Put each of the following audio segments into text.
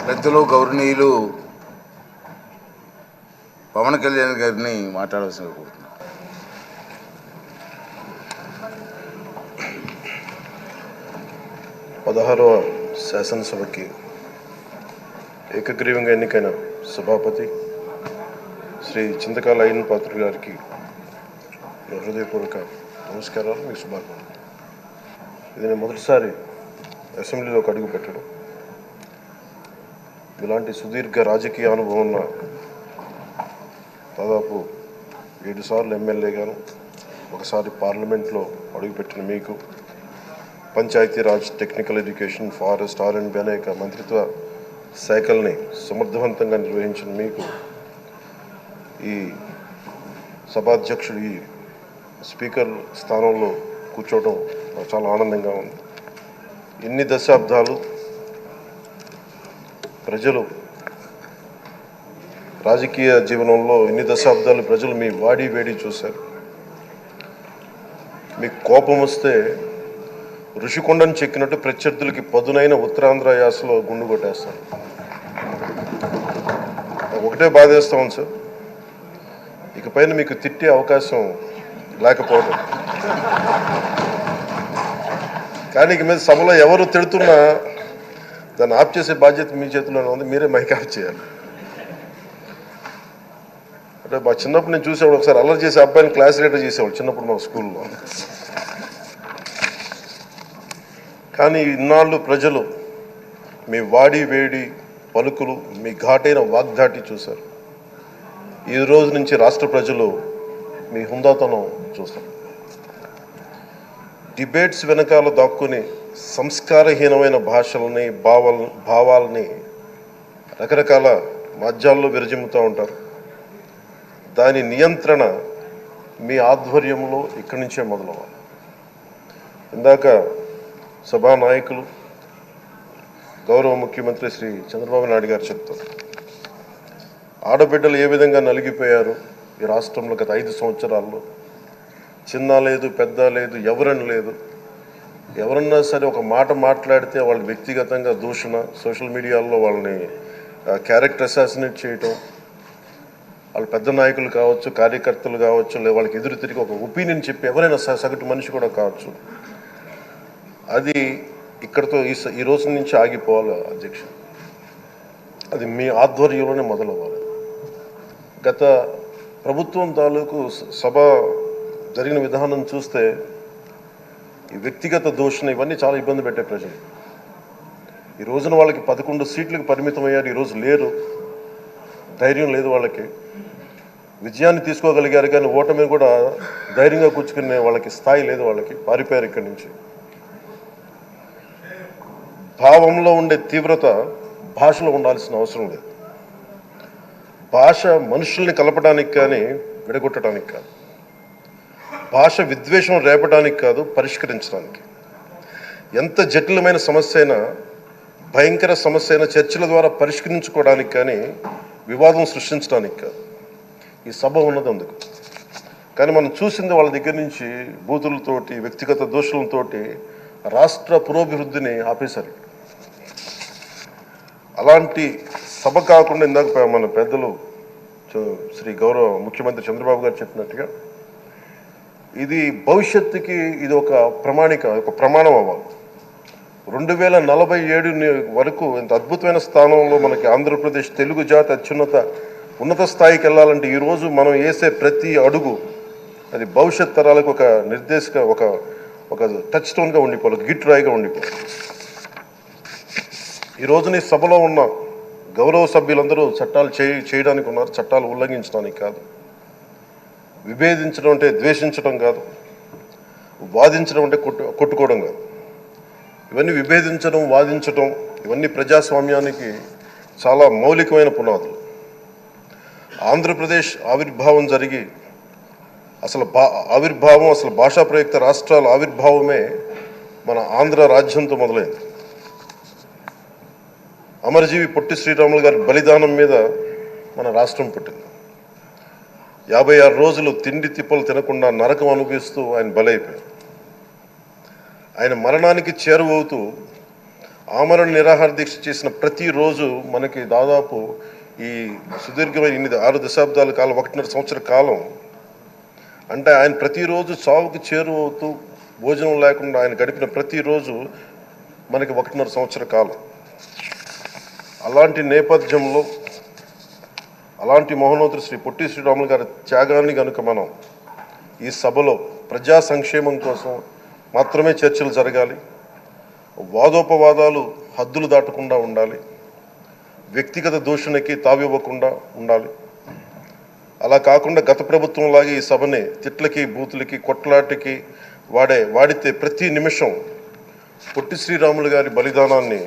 పెద్దలు గౌరవనీయులు పవన్ కళ్యాణ్ గారిని మాట్లాడాల్సిన కోరుతున్నాను. పదహారవ శాసనసభకి ఏకగ్రీవంగా ఎన్నికైన సభాపతి శ్రీ చింతకాల అయ్యన్ పాత్ర గారికి హృదయపూర్వక నమస్కారాలు, మీ శుభాకాంక్షలు. ఇది నేను మొదటిసారి అసెంబ్లీలోకి అడుగు పెట్టడం. ఇలాంటి సుదీర్ఘ రాజకీయ అనుభవం ఉన్న దాదాపు 7 సార్లు ఎమ్మెల్యేగాను, ఒకసారి పార్లమెంట్లో అడుగుపెట్టిన మీకు, Panchayati Raj, technical education, forest, R&B అనేక మంత్రిత్వ శాఖల్ని సమర్థవంతంగా నిర్వహించిన మీకు ఈ సభాధ్యక్షుడు, ఈ స్పీకర్ స్థానంలో కూర్చోవడం నాకు చాలా ఆనందంగా ఉంది. ఇన్ని దశాబ్దాలు ప్రజలు రాజకీయ జీవనంలో ప్రజలు మీ వాడి వేడి చూశారు. మీకు కోపం వస్తే ఋషికొండను చెక్కినట్టు ప్రత్యర్థులకి పదునైన ఉత్తరాంధ్ర యాసలో గుండు కొట్టేస్తారు. ఒకటే బాధేస్తా ఉంది సార్, ఇకపైన మీకు తిట్టే అవకాశం లేకపోవడం. కానీ ఇక మీద సభలో ఎవరు తిడుతున్నా దాన్ని ఆఫ్ చేసే బాధ్యత మీ చేతిలోనే ఉంది. మీరే మైక్ ఆఫ్ చేయాలి. అంటే మా చిన్నప్పుడు నేను చూసేవాడు, ఒకసారి అల్లరి చేసే అబ్బాయిని క్లాస్ లీడర్ చేసేవాడు చిన్నప్పుడు మా స్కూల్లో. కానీ ఇన్నాళ్ళు ప్రజలు మీ వాడి వేడి పలుకులు, మీ ఘాటైన వాగ్దాటి చూశారు. ఈ రోజు నుంచి రాష్ట్ర ప్రజలు మీ హుందాతనం చూస్తారు. డిబేట్స్ వెనకాల దాక్కుని సంస్కారహీనమైన భాషలని, భావాలని రకరకాల మాధ్యాల్లో విరజిమ్ముతూ ఉంటారు. దాని నియంత్రణ మీ ఆధ్వర్యంలో ఇక్కడి నుంచే మొదలవ్వాలి. ఇందాక సభానాయకులు గౌరవ ముఖ్యమంత్రి శ్రీ చంద్రబాబు నాయుడు గారు చెప్తారు, ఆడబిడ్డలు ఏ విధంగా నలిగిపోయారు ఈ రాష్ట్రంలో గత 5 సంవత్సరాల్లో. చిన్న లేదు, పెద్ద లేదు, ఎవరని లేదు. ఎవరన్నా సరే ఒక మాట మాట్లాడితే వాళ్ళు వ్యక్తిగతంగా దూషణ, సోషల్ మీడియాలో వాళ్ళని క్యారెక్టర్ అసాసినేట్ చేయటం, వాళ్ళు పెద్ద నాయకులు కావచ్చు, కార్యకర్తలు కావచ్చు, లేదా వాళ్ళకి ఎదురు తిరిగి ఒక ఒపీనియన్ చెప్పి ఎవరైనా సగటు మనిషి కూడా కావచ్చు, అది ఇక్కడితో ఈ రోజు నుంచి ఆగిపోవాలి అధ్యక్ష. అది మీ ఆధ్వర్యంలోనే మొదలవ్వాలి. గత ప్రభుత్వం తాలూకు సభ జరిగిన విధానం చూస్తే ఈ వ్యక్తిగత దూషణ ఇవన్నీ చాలా ఇబ్బంది పెట్టే ప్రజలు. ఈ రోజున వాళ్ళకి 11 సీట్లకు పరిమితం అయ్యారు, ఈరోజు లేరు, ధైర్యం లేదు వాళ్ళకి. విజయాన్ని తీసుకోగలిగారు కానీ ఓటమిని కూడా ధైర్యంగా కూర్చుకునే వాళ్ళకి స్థాయి లేదు, వాళ్ళకి పారిపోయారు ఇక్కడి నుంచి. భావంలో ఉండే తీవ్రత భాషలో ఉండాల్సిన అవసరం లేదు. భాష మనుషుల్ని కలపడానికి కానీ విడగొట్టడానికి కాదు. భాష విద్వేషం రేపడానికి కాదు, పరిష్కరించడానికి. ఎంత జటిలమైన సమస్య అయినా, భయంకర సమస్య అయినా చర్చల ద్వారా పరిష్కరించుకోవడానికి కానీ వివాదం సృష్టించడానికి కాదు. ఈ సభ ఉన్నది అందుకు. కానీ మనం చూసింది వాళ్ళ దగ్గర నుంచి బూతులతోటి, వ్యక్తిగత దోషులతోటి రాష్ట్ర పురోభివృద్ధిని ఆపేశారు. అలాంటి సభ కాకుండా ఇందాక మన పెద్దలు శ్రీ గౌరవ ముఖ్యమంత్రి చంద్రబాబు గారు చెప్పినట్టుగా ఇది భవిష్యత్తుకి ఇది ఒక ప్రమాణం అవ్వాలి. 2047 వరకు ఇంత అద్భుతమైన స్థానంలో మనకి ఆంధ్రప్రదేశ్ తెలుగు జాతి ఉన్నత స్థాయికి వెళ్ళాలంటే ఈరోజు మనం వేసే ప్రతి అడుగు అది భవిష్యత్ తరాలకు ఒక నిర్దేశక ఒక టచ్ స్టోన్గా ఉండిపోవాలి, గిట్ రాయిగా ఉండిపోవాలి. ఈ రోజున ఈ సభలో ఉన్న గౌరవ సభ్యులందరూ చట్టాలు చేయడానికి ఉన్నారు, చట్టాలు ఉల్లంఘించడానికి కాదు. విభేదించడం అంటే ద్వేషించడం కాదు, వాదించడం అంటే కొట్టుకోవడం కాదు. ఇవన్నీ విభేదించడం, వాదించడం ఇవన్నీ ప్రజాస్వామ్యానికి చాలా మౌలికమైన పునాదులు. ఆంధ్రప్రదేశ్ ఆవిర్భావం జరిగి అసలు భాషా ప్రయుక్త రాష్ట్రాల ఆవిర్భావమే మన ఆంధ్ర రాజ్యంతో మొదలైంది. అమరజీవి పొట్టి శ్రీరాములు గారి బలిదానం మీద మన రాష్ట్రం పుట్టింది. 56 రోజులు తిండి తిప్పలు తినకుండా నరకం అనుభవిస్తూ ఆయన బలైపోయారు. ఆయన మరణానికి చేరువవుతూ ఆమరణ నిరాహార దీక్ష చేసిన ప్రతిరోజు మనకి దాదాపు ఈ సుదీర్ఘమైన 6 దశాబ్దాల కాలం 1.5 సంవత్సర కాలం అంటే ఆయన ప్రతిరోజు చావుకు చేరువవుతూ భోజనం లేకుండా ఆయన గడిపిన ప్రతిరోజు మనకి 1.5 సంవత్సర కాలం. అలాంటి నేపథ్యంలో అలాంటి మహోన్నతుడు శ్రీ పొట్టి శ్రీరాములు గారి త్యాగాన్ని కనుక మనం ఈ సభలో ప్రజా సంక్షేమం కోసం మాత్రమే చర్చలు జరగాలి, వాదోపవాదాలు హద్దులు దాటకుండా ఉండాలి, వ్యక్తిగత దూషణకి తావివ్వకుండా ఉండాలి. అలా కాకుండా గత ప్రభుత్వంలాగే ఈ సభని తిట్లకి బూతులకి కొట్లాటకి వాడితే ప్రతి నిమిషం పొట్టి శ్రీరాములు గారి బలిదానాన్ని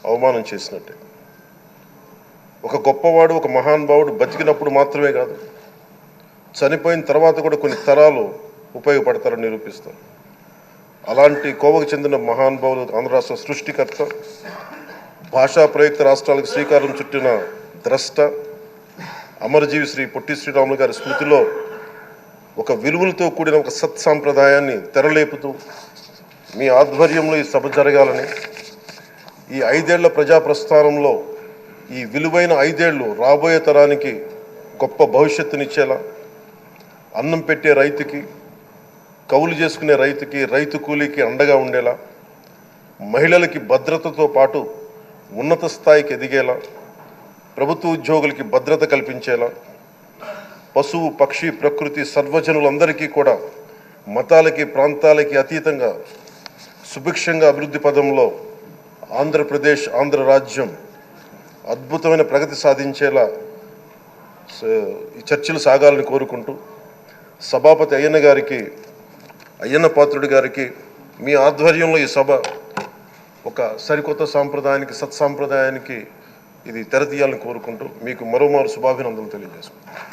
అవమానం చేసినట్టే. ఒక గొప్పవాడు, ఒక మహానుభావుడు బతికినప్పుడు మాత్రమే కాదు, చనిపోయిన తర్వాత కూడా కొన్ని తరాలు ఉపయోగపడతారని నిరూపిస్తారు. అలాంటి కోవకు చెందిన మహానుభావులు ఆంధ్ర రాష్ట్ర సృష్టికర్త, భాషా ప్రయుక్త రాష్ట్రాలకు శ్రీకారం చుట్టిన ద్రష్ట, అమరజీవి శ్రీ పొట్టి శ్రీరాములు గారి స్మృతిలో ఒక విలువలతో కూడిన ఒక సత్సాంప్రదాయాన్ని తెరలేపుతూ మీ ఆధ్వర్యంలో ఈ సభ జరగాలని, ఈ 5 ఏళ్ల ప్రజాప్రస్థానంలో ఈ విలువైన 5 ఏళ్ళు రాబోయే తరానికి గొప్ప భవిష్యత్తునిచ్చేలా, అన్నం పెట్టే రైతుకి, కౌలు చేసుకునే రైతుకి, రైతు కూలీకి అండగా ఉండేలా, మహిళలకి భద్రతతో పాటు ఉన్నత స్థాయికి ఎదిగేలా, ప్రభుత్వ ఉద్యోగులకి భద్రత కల్పించేలా, పశువు పక్షి ప్రకృతి సర్వజనులందరికీ కూడా మతాలకి ప్రాంతాలకి అతీతంగా సుభిక్షంగా అభివృద్ధి పదంలో ఆంధ్రప్రదేశ్, ఆంధ్ర రాజ్యం అద్భుతమైన ప్రగతి సాధించేలా ఈ చర్చలు సాగాలని కోరుకుంటూ, సభాపతి అయ్యన్న పాత్రుడి గారికి మీ ఆధ్వర్యంలో ఈ సభ ఒక సరికొత్త సాంప్రదాయానికి, సత్సాంప్రదాయానికి ఇది తెరతీయాలని కోరుకుంటూ మీకు మరోమారు శుభాభినందనలు తెలియజేసుకుంటాను.